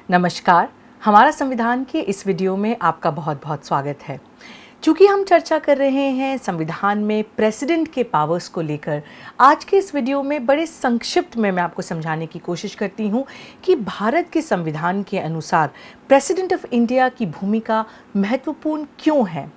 नमस्कार, हमारा संविधान के इस वीडियो में आपका बहुत बहुत स्वागत है। चूँकि हम चर्चा कर रहे हैं संविधान में प्रेसिडेंट के पावर्स को लेकर, आज के इस वीडियो में बड़े संक्षिप्त में मैं आपको समझाने की कोशिश करती हूँ कि भारत के संविधान के अनुसार प्रेसिडेंट ऑफ इंडिया की भूमिका महत्वपूर्ण क्यों है।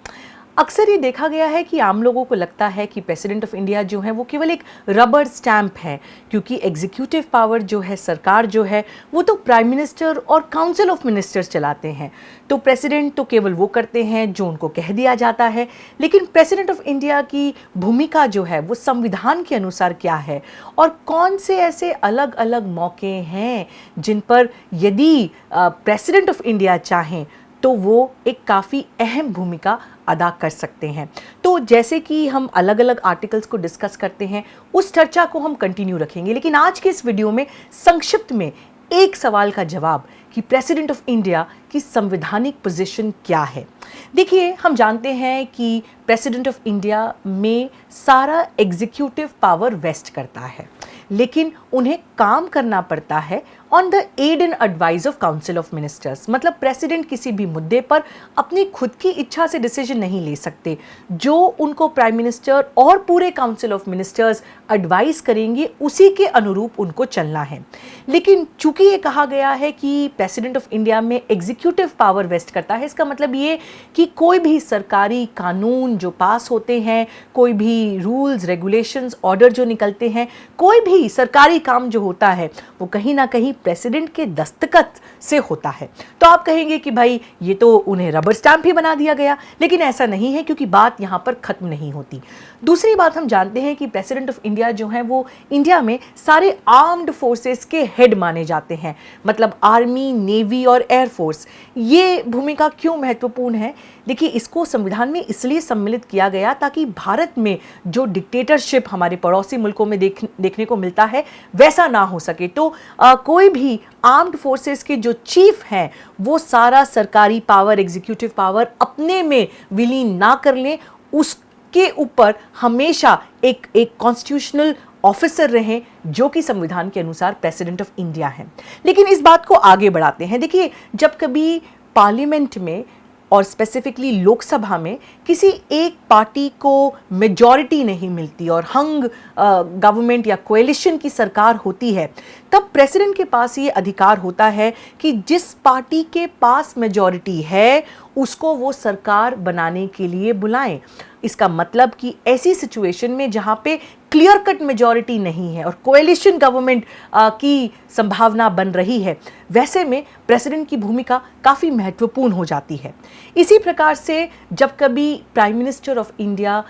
अक्सर ये देखा गया है कि आम लोगों को लगता है कि प्रेसिडेंट ऑफ इंडिया जो है वो केवल एक रबर स्टैंप है, क्योंकि एग्जीक्यूटिव पावर जो है, सरकार जो है, वो तो प्राइम मिनिस्टर और काउंसिल ऑफ मिनिस्टर्स चलाते हैं। तो प्रेसिडेंट तो केवल वो करते हैं जो उनको कह दिया जाता है। लेकिन प्रेसिडेंट ऑफ इंडिया की भूमिका जो है वो संविधान के अनुसार क्या है और कौन से ऐसे अलग अलग मौके हैं जिन पर यदि प्रेसिडेंट ऑफ इंडिया चाहें तो वो एक काफ़ी अहम भूमिका अदा कर सकते हैं। तो जैसे कि हम अलग अलग आर्टिकल्स को डिस्कस करते हैं, उस चर्चा को हम कंटिन्यू रखेंगे। लेकिन आज के इस वीडियो में संक्षिप्त में एक सवाल का जवाब कि प्रेसिडेंट ऑफ इंडिया की संवैधानिक पोजीशन क्या है। देखिए, हम जानते हैं कि प्रेसिडेंट ऑफ इंडिया में सारा एग्जीक्यूटिव पावर वेस्ट करता है, लेकिन उन्हें काम करना पड़ता है on the aid and advice of council of ministers. मतलब प्रेसिडेंट किसी भी मुद्दे पर अपनी खुद की इच्छा से डिसीजन नहीं ले सकते, जो उनको प्राइम मिनिस्टर और पूरे काउंसिल ऑफ मिनिस्टर्स एडवाइस करेंगे उसी के अनुरूप उनको चलना है। लेकिन चूंकि ये कहा गया है कि प्रेसिडेंट ऑफ इंडिया में एग्जीक्यूटिव पावर वेस्ट करता है, इसका मतलब ये कि कोई भी सरकारी कानून जो पास होते हैं, कोई भी रूल्स रेगुलेशंस ऑर्डर जो निकलते हैं, कोई भी सरकारी काम जो होता है वो कहीं ना कहीं प्रेसिडेंट के दस्तखत से होता है। तो आप कहेंगे कि भाई ये तो उन्हें रबर स्टैंप ही बना दिया गया, लेकिन ऐसा नहीं है, क्योंकि बात यहाँ पर खत्म नहीं होती। दूसरी बात, हम जानते हैं कि प्रेसिडेंट ऑफ इंडिया जो है वो इंडिया में सारे आर्म्ड फोर्सेस के हेड माने जाते हैं, मतलब आर्मी, नेवी और एयरफोर्स। ये भूमिका क्यों महत्वपूर्ण है? देखिए, इसको संविधान में इसलिए सम्मिलित किया गया ताकि भारत में जो डिक्टेटरशिप हमारे पड़ोसी मुल्कों में देखने को मिलता है वैसा ना हो सके। तो कोई भी आर्म्ड फोर्सेस के जो चीफ हैं वो सारा सरकारी पावर, एग्जीक्यूटिव पावर अपने में विलीन ना कर लें, उसके ऊपर हमेशा एक कॉन्स्टिट्यूशनल ऑफिसर रहें जो कि संविधान के अनुसार प्रेसिडेंट ऑफ इंडिया है। लेकिन इस बात को आगे बढ़ाते हैं। देखिए, जब कभी पार्लियामेंट में और स्पेसिफिकली लोकसभा में किसी एक पार्टी को मेजॉरिटी नहीं मिलती और हंग गवर्नमेंट या कोएलिशन की सरकार होती है, तब प्रेसिडेंट के पास ये अधिकार होता है कि जिस पार्टी के पास मेजॉरिटी है उसको वो सरकार बनाने के लिए बुलाएं। इसका मतलब कि ऐसी सिचुएशन में जहां पे क्लियर कट मेजॉरिटी नहीं है और कोएलिशन गवर्नमेंट की संभावना बन रही है, वैसे में प्रेसिडेंट की भूमिका काफ़ी महत्वपूर्ण हो जाती है। इसी प्रकार से जब कभी प्राइम मिनिस्टर ऑफ इंडिया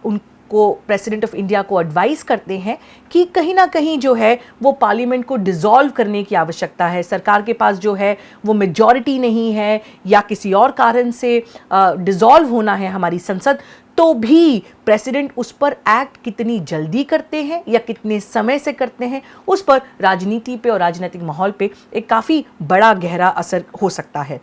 उनको प्रेसिडेंट ऑफ इंडिया को एडवाइस करते हैं कि कहीं ना कहीं जो है वो पार्लियामेंट को डिसॉल्व करने की आवश्यकता है, सरकार के पास जो है वो मेजॉरिटी नहीं है या किसी और कारण से डिसॉल्व होना है हमारी संसद, तो भी प्रेसिडेंट उस पर एक्ट कितनी जल्दी करते हैं या कितने समय से करते हैं, उस पर राजनीति पे और राजनीतिक माहौल पे एक काफ़ी बड़ा गहरा असर हो सकता है।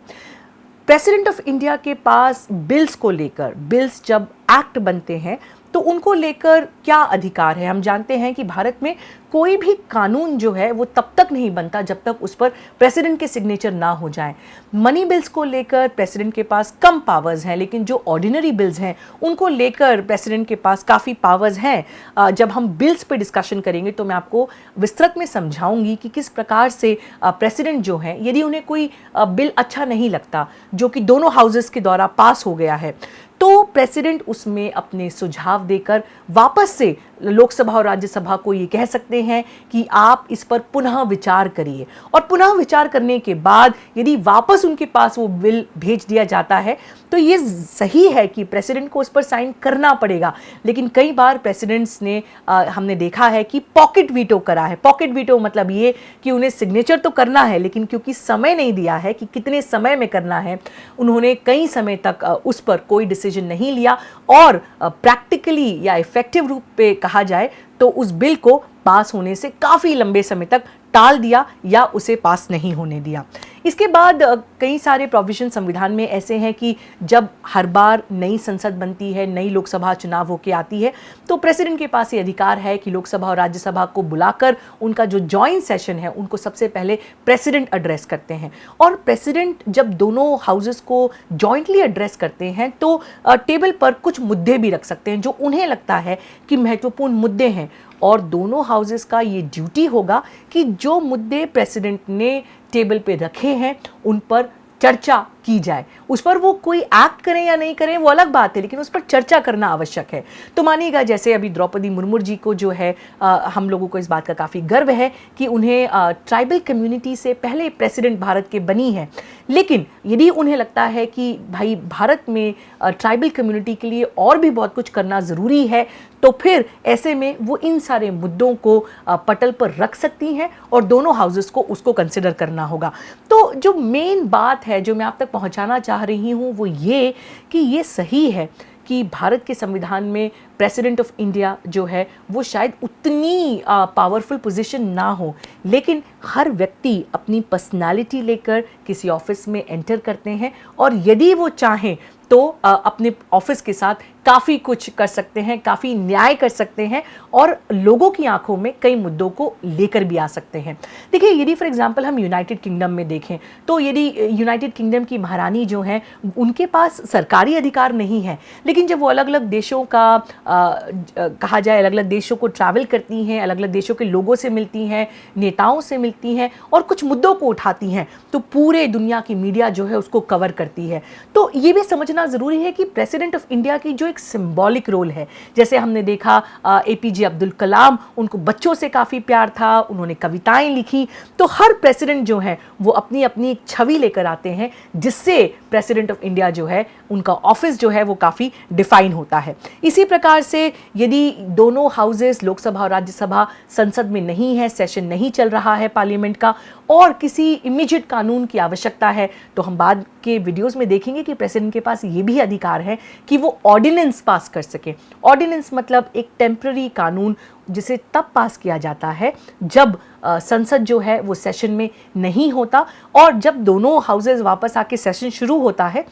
प्रेसिडेंट ऑफ इंडिया के पास बिल्स को लेकर, बिल्स जब एक्ट बनते हैं तो उनको लेकर क्या अधिकार है? हम जानते हैं कि भारत में कोई भी कानून जो है वो तब तक नहीं बनता जब तक उस पर प्रेसिडेंट के सिग्नेचर ना हो जाएं। मनी बिल्स को लेकर प्रेसिडेंट के पास कम पावर्स हैं, लेकिन जो ऑर्डिनरी बिल्स हैं उनको लेकर प्रेसिडेंट के पास काफ़ी पावर्स हैं। जब हम बिल्स पे डिस्कशन करेंगे तो मैं आपको विस्तृत में समझाऊंगी कि किस प्रकार से प्रेसिडेंट जो है, यदि उन्हें कोई बिल अच्छा नहीं लगता जो कि दोनों हाउसेस के द्वारा पास हो गया है, तो प्रेसिडेंट उसमें अपने सुझाव देकर वापस से लोकसभा और राज्यसभा को ये कह सकते हैं कि आप इस पर पुनः विचार करिए। और पुनः विचार करने के बाद यदि वापस उनके पास वो बिल भेज दिया जाता है तो ये सही है कि प्रेसिडेंट को उस पर साइन करना पड़ेगा। लेकिन कई बार प्रेसिडेंट्स ने हमने देखा है कि पॉकेट वीटो करा है। पॉकेट वीटो मतलब ये कि उन्हें सिग्नेचर तो करना है, लेकिन क्योंकि समय नहीं दिया है कि कितने समय में करना है, उन्होंने कई समय तक उस पर कोई डिसीजन नहीं लिया और प्रैक्टिकली या इफेक्टिव रूप पे कहा जाए तो उस बिल को पास होने से काफ़ी लंबे समय तक टाल दिया या उसे पास नहीं होने दिया। इसके बाद कई सारे प्रोविजन संविधान में ऐसे हैं कि जब हर बार नई संसद बनती है, नई लोकसभा चुनाव होके आती है, तो प्रेसिडेंट के पास ये अधिकार है कि लोकसभा और राज्यसभा को बुलाकर उनका जो जॉइंट सेशन है उनको सबसे पहले प्रेसिडेंट एड्रेस करते हैं। और प्रेसिडेंट जब दोनों हाउसेस को जॉइंटली एड्रेस करते हैं तो टेबल पर कुछ मुद्दे भी रख सकते हैं जो उन्हें लगता है कि महत्वपूर्ण मुद्दे हैं, और दोनों हाउसेस का ये ड्यूटी होगा कि जो मुद्दे प्रेसिडेंट ने टेबल पे रखे हैं उन पर चर्चा की जाए। उस पर वो कोई एक्ट करें या नहीं करें वो अलग बात है, लेकिन उस पर चर्चा करना आवश्यक है। तो मानिएगा जैसे अभी द्रौपदी मुर्मू जी को जो है हम लोगों को इस बात का काफ़ी गर्व है कि उन्हें ट्राइबल कम्युनिटी से पहले प्रेसिडेंट भारत के बनी है, लेकिन यदि उन्हें लगता है कि भाई भारत में ट्राइबल कम्युनिटी के लिए और भी बहुत कुछ करना ज़रूरी है, तो फिर ऐसे में वो इन सारे मुद्दों को पटल पर रख सकती हैं और दोनों हाउसेस को उसको कंसिडर करना होगा। तो जो मेन बात है जो मैं आप तक पहुंचाना चाह रही हूं वो ये कि ये सही है कि भारत के संविधान में प्रेसिडेंट ऑफ इंडिया जो है वो शायद उतनी पावरफुल पोजीशन ना हो, लेकिन हर व्यक्ति अपनी पर्सनालिटी लेकर किसी ऑफिस में एंटर करते हैं और यदि वो चाहें तो अपने ऑफिस के साथ काफ़ी कुछ कर सकते हैं, काफ़ी न्याय कर सकते हैं और लोगों की आंखों में कई मुद्दों को लेकर भी आ सकते हैं। देखिए यदि फॉर एग्जांपल हम यूनाइटेड किंगडम में देखें तो यदि यूनाइटेड किंगडम की महारानी जो हैं उनके पास सरकारी अधिकार नहीं है, लेकिन जब वो अलग अलग देशों का कहा जाए अलग अलग देशों को ट्रैवल करती हैं, अलग अलग देशों के लोगों से मिलती हैं, नेताओं से मिलती हैं और कुछ मुद्दों को उठाती हैं, तो पूरे दुनिया की मीडिया जो है उसको कवर करती है। तो ये भी समझना ज़रूरी है कि प्रेसिडेंट ऑफ इंडिया की जो एक सिंबॉलिक रोल है, जैसे हमने देखा APJ अब्दुल कलाम, उनको बच्चों से काफ़ी प्यार था, उन्होंने कविताएं लिखी, तो हर प्रेसिडेंट जो है वो अपनी अपनी एक छवि लेकर आते हैं जिससे प्रेसिडेंट ऑफ इंडिया जो है उनका ऑफिस जो है वो काफ़ी डिफाइन होता है। इसी प्रकार से यदि दोनों हाउसेस लोकसभा और राज्यसभा संसद में नहीं है, सेशन नहीं चल रहा है पार्लियामेंट का और किसी इमीडिएट कानून की आवश्यकता है, तो हम बाद के वीडियोस में देखेंगे कि प्रेसिडेंट के पास ये भी अधिकार है कि वो ऑर्डिनेंस पास कर सके। ऑर्डिनेंस मतलब एक टेम्पररी कानून जिसे तब पास किया जाता है जब संसद जो है वो सेशन में नहीं होता, और जब दोनों हाउसेस वापस आके सेशन शुरू होता है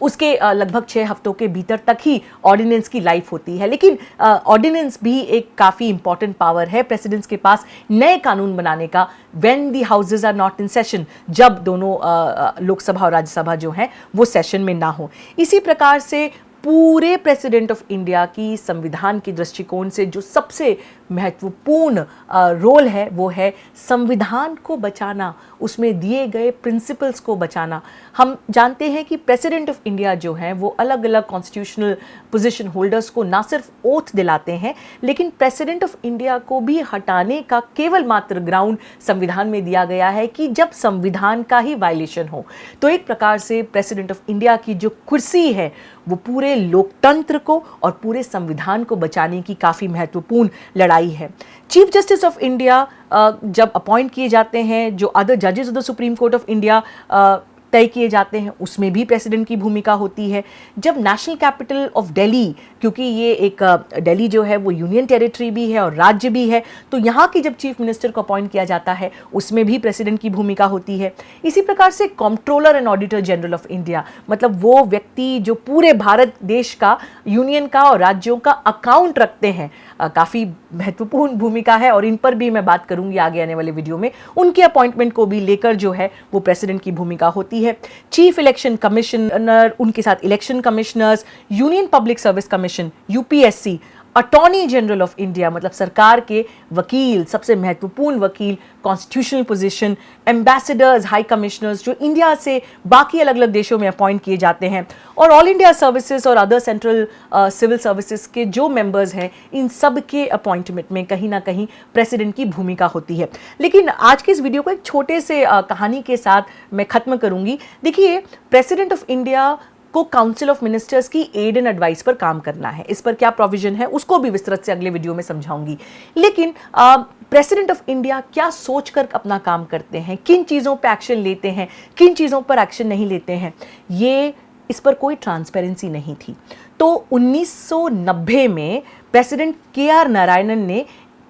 उसके लगभग 6 हफ्तों के भीतर तक ही ऑर्डिनेंस की लाइफ होती है। लेकिन ऑर्डिनेंस भी एक काफ़ी इंपॉर्टेंट पावर है प्रेसिडेंट्स के पास नए कानून बनाने का, when the houses are not in session, जब दोनों लोकसभा और राज्यसभा जो हैं वो सेशन में ना हो। इसी प्रकार से पूरे प्रेसिडेंट ऑफ इंडिया की संविधान के दृष्टिकोण से जो सबसे महत्वपूर्ण रोल है वो है संविधान को बचाना, उसमें दिए गए प्रिंसिपल्स को बचाना। हम जानते हैं कि प्रेसिडेंट ऑफ इंडिया जो है वो अलग अलग कॉन्स्टिट्यूशनल पोजीशन होल्डर्स को ना सिर्फ ओथ दिलाते हैं, लेकिन प्रेसिडेंट ऑफ इंडिया को भी हटाने का केवल मात्र ग्राउंड संविधान में दिया गया है कि जब संविधान का ही वायलेशन हो। तो एक प्रकार से प्रेसिडेंट ऑफ इंडिया की जो कुर्सी है वो पूरे लोकतंत्र को और पूरे संविधान को बचाने की काफ़ी महत्वपूर्ण लड़ाई है। चीफ जस्टिस ऑफ इंडिया जब अपॉइंट किए जाते हैं, जो अदर जजेस of the supreme court of India तय किए जाते हैं, उसमें भी प्रेसिडेंट की भूमिका होती है। जब नेशनल कैपिटल ऑफ दिल्ली, क्योंकि ये एक दिल्ली जो है वो यूनियन टेरिटरी भी है और राज्य भी है, तो यहाँ की जब चीफ मिनिस्टर को अपॉइंट किया जाता है उसमें भी प्रेसिडेंट की भूमिका होती है। इसी प्रकार से controller and auditor general of India, मतलब वो व्यक्ति जो पूरे भारत देश का, यूनियन का और राज्यों का अकाउंट रखते हैं, काफ़ी महत्वपूर्ण भूमिका है और इन पर भी मैं बात करूंगी आगे आने वाले वीडियो में। उनके अपॉइंटमेंट को भी लेकर जो है वो प्रेसिडेंट की भूमिका होती है। चीफ इलेक्शन कमिश्नर, उनके साथ election commissioners, union public service commission UPSC, attorney general of India मतलब सरकार के वकील, सबसे महत्वपूर्ण वकील, constitutional position, ambassadors, high commissioners जो इंडिया से बाकी अलग अलग देशों में अपॉइंट किए जाते हैं, और ऑल इंडिया सर्विसेज और अदर सेंट्रल सिविल सर्विसेज के जो मेंबर्स हैं, इन सब के अपॉइंटमेंट में कहीं ना कहीं प्रेसिडेंट की भूमिका होती है। लेकिन आज के इस वीडियो को एक छोटे से कहानी के साथ मैं खत्म करूंगी। देखिए, प्रेसिडेंट ऑफ इंडिया को काउंसिल ऑफ मिनिस्टर्स की एड एंड एडवाइस पर काम करना है। इस पर क्या प्रोविजन है उसको भी विस्तृत से अगले वीडियो में समझाऊंगी। लेकिन प्रेसिडेंट ऑफ इंडिया क्या सोचकर अपना काम करते हैं, किन चीज़ों पर एक्शन लेते हैं, किन चीज़ों पर एक्शन नहीं लेते हैं, ये इस पर कोई ट्रांसपेरेंसी नहीं थी। तो 1990 में प्रेसिडेंट KR नारायणन ने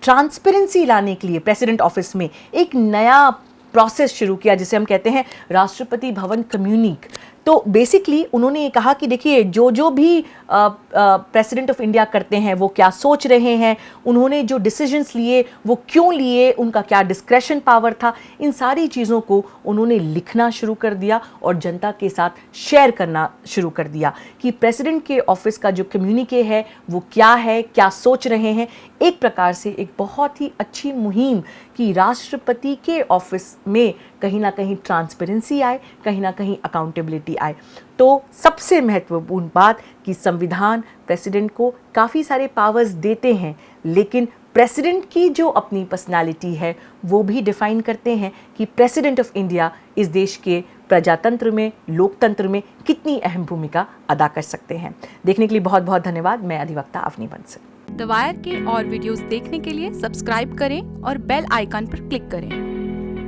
ट्रांसपेरेंसी लाने के लिए प्रेसिडेंट ऑफिस में एक नया प्रोसेस शुरू किया जिसे हम कहते हैं राष्ट्रपति भवन कम्युनिक। तो बेसिकली उन्होंने ये कहा कि देखिए जो जो भी प्रेसिडेंट ऑफ इंडिया करते हैं वो क्या सोच रहे हैं, उन्होंने जो डिसीजंस लिए वो क्यों लिए, उनका क्या डिस्क्रेशन पावर था, इन सारी चीज़ों को उन्होंने लिखना शुरू कर दिया और जनता के साथ शेयर करना शुरू कर दिया कि प्रेसिडेंट के ऑफिस का जो कम्युनिके है वो क्या है, क्या सोच रहे हैं। एक प्रकार से एक बहुत ही अच्छी मुहिम कि राष्ट्रपति के ऑफिस में कहीं ना कहीं ट्रांसपेरेंसी आए, कहीं ना कहीं अकाउंटेबिलिटी आए। तो सबसे महत्वपूर्ण बात कि संविधान प्रेसिडेंट को काफ़ी सारे पावर्स देते हैं, लेकिन प्रेसिडेंट की जो अपनी पर्सनालिटी है वो भी डिफाइन करते हैं कि प्रेसिडेंट ऑफ इंडिया इस देश के प्रजातंत्र में, लोकतंत्र में कितनी अहम भूमिका अदा कर सकते हैं। देखने के लिए बहुत बहुत धन्यवाद। मैं अधिवक्ता अवनी बंसल। द वायर के और वीडियोस देखने के लिए सब्सक्राइब करें और बेल आइकन पर क्लिक करें।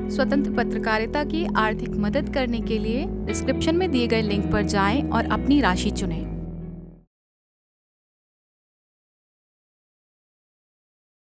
स्वतंत्र पत्रकारिता की आर्थिक मदद करने के लिए डिस्क्रिप्शन में दिए गए लिंक पर जाएं और अपनी राशि चुनें।